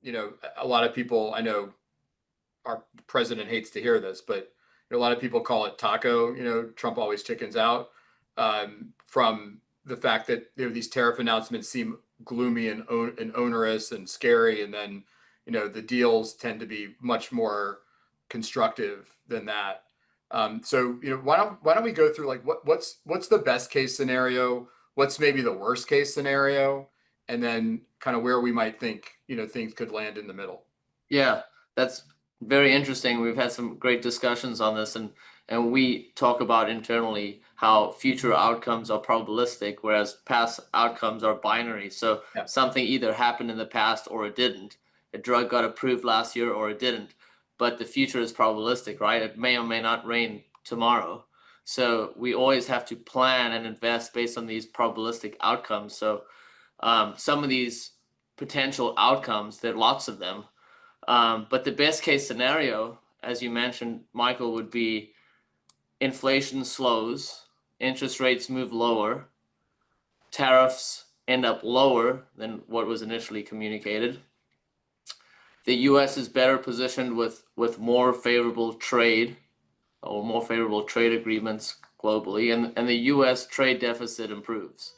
a lot of people, I know our president hates to hear this, but a lot of people call it taco. Trump always chickens out from the fact that these tariff announcements seem gloomy and onerous and scary, and then the deals tend to be much more constructive than that. So why don't we go through like what's the best case scenario, what's maybe the worst case scenario, and then kind of where we might think things could land in the middle. Yeah, that's very interesting. We've had some great discussions on this, and we talk about internally how future outcomes are probabilistic, whereas past outcomes are binary. So Yeah. something either happened in the past or it didn't. A drug got approved last year or it didn't, but the future is probabilistic, right? It may or may not rain tomorrow. So we always have to plan and invest based on these probabilistic outcomes. So some of these potential outcomes, there are lots of them. But the best case scenario, as you mentioned, Michael, would be inflation slows, interest rates move lower, tariffs end up lower than what was initially communicated. The US is better positioned with more favorable trade or more favorable trade agreements globally, and the US trade deficit improves.